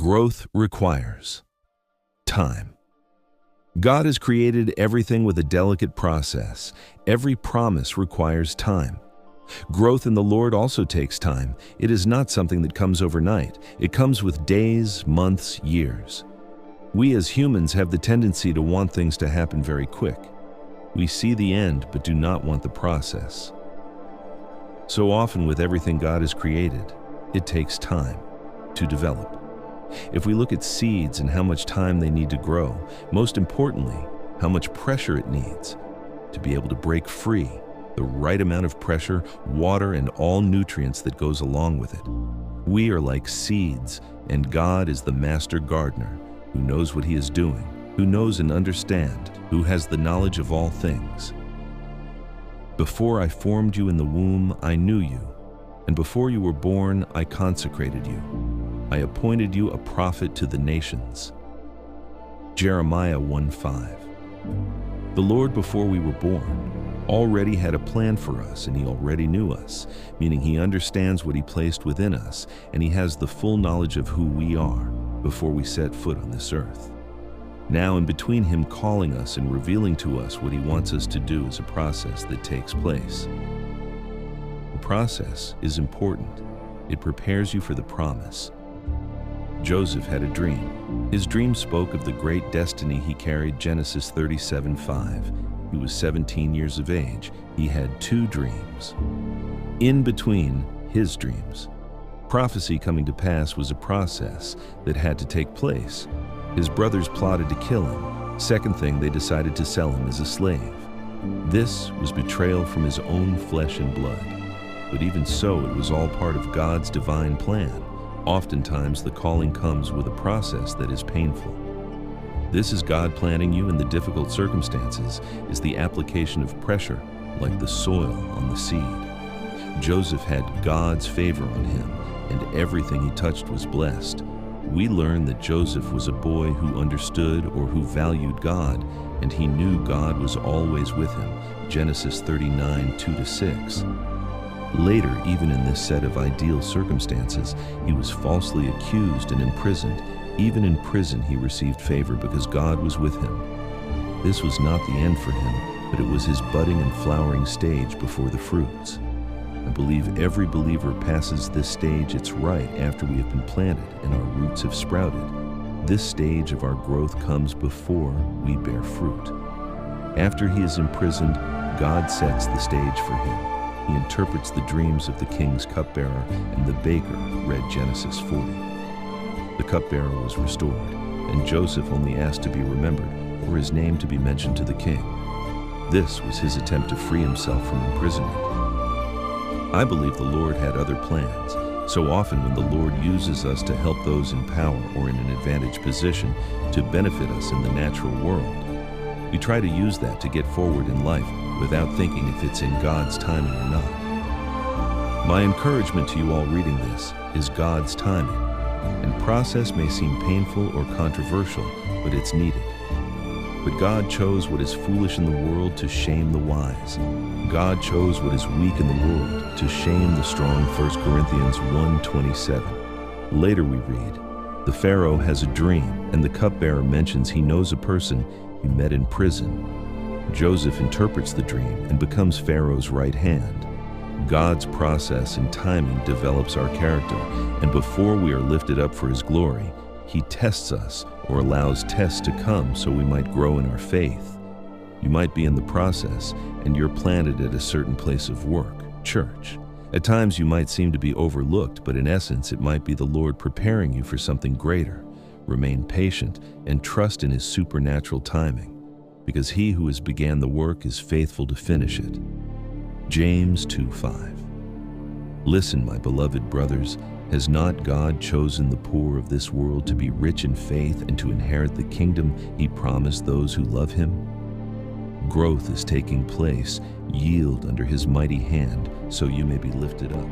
Growth requires time. God has created everything with a delicate process. Every promise requires time. Growth in the Lord also takes time. It is not something that comes overnight. It comes with days, months, years. We as humans have the tendency to want things to happen very quick. We see the end but do not want the process. So often with everything God has created, it takes time to develop. If we look at seeds and how much time they need to grow, most importantly, how much pressure it needs to be able to break free, the right amount of pressure, water, and all nutrients that goes along with it. We are like seeds, and God is the master gardener who knows what he is doing, who knows and understands, who has the knowledge of all things. Before I formed you in the womb, I knew you, and before you were born, I consecrated you. I appointed you a prophet to the nations. Jeremiah 1:5. The Lord, before we were born, already had a plan for us, and he already knew us, meaning he understands what he placed within us, and he has the full knowledge of who we are before we set foot on this earth. Now, in between him calling us and revealing to us what he wants us to do is a process that takes place. The process is important. It prepares you for the promise. Joseph had a dream. His dream spoke of the great destiny he carried, Genesis 37:5. He was 17 years of age. He had 2 dreams. In between his dreams, prophecy coming to pass was a process that had to take place. His brothers plotted to kill him. Second thing, they decided to sell him as a slave. This was betrayal from his own flesh and blood. But even so, it was all part of God's divine plan. Oftentimes, the calling comes with a process that is painful. This is God planting you in the difficult circumstances, is the application of pressure, like the soil on the seed. Joseph had God's favor on him, and everything he touched was blessed. We learn that Joseph was a boy who understood or who valued God, and he knew God was always with him, Genesis 39:2-6. Later, even in this set of ideal circumstances, he was falsely accused and imprisoned. Even in prison, he received favor because God was with him. This was not the end for him, but it was his budding and flowering stage before the fruits. I believe every believer passes this stage. It's right after we have been planted and our roots have sprouted. This stage of our growth comes before we bear fruit. After he is imprisoned, God sets the stage for him. He interprets the dreams of the king's cupbearer, and the baker read Genesis 40. The cupbearer was restored, and Joseph only asked to be remembered or his name to be mentioned to the king. This was his attempt to free himself from imprisonment. I believe the Lord had other plans. So often when the Lord uses us to help those in power or in an advantaged position to benefit us in the natural world, we try to use that to get forward in life without thinking if it's in God's timing or not. My encouragement to you all reading this is God's timing. And process may seem painful or controversial, but it's needed. But God chose what is foolish in the world to shame the wise. God chose what is weak in the world to shame the strong, 1 Corinthians 1:27. Later we read, the Pharaoh has a dream, and the cupbearer mentions he knows a person he met in prison. Joseph interprets the dream and becomes Pharaoh's right hand. God's process and timing develops our character, and before we are lifted up for his glory, he tests us or allows tests to come so we might grow in our faith. You might be in the process, and you're planted at a certain place of work, church. At times you might seem to be overlooked, but in essence it might be the Lord preparing you for something greater. Remain patient and trust in his supernatural timing, because he who has began the work is faithful to finish it. James 2:5. Listen, my beloved brothers, has not God chosen the poor of this world to be rich in faith and to inherit the kingdom he promised those who love him? Growth is taking place. Yield under his mighty hand so you may be lifted up.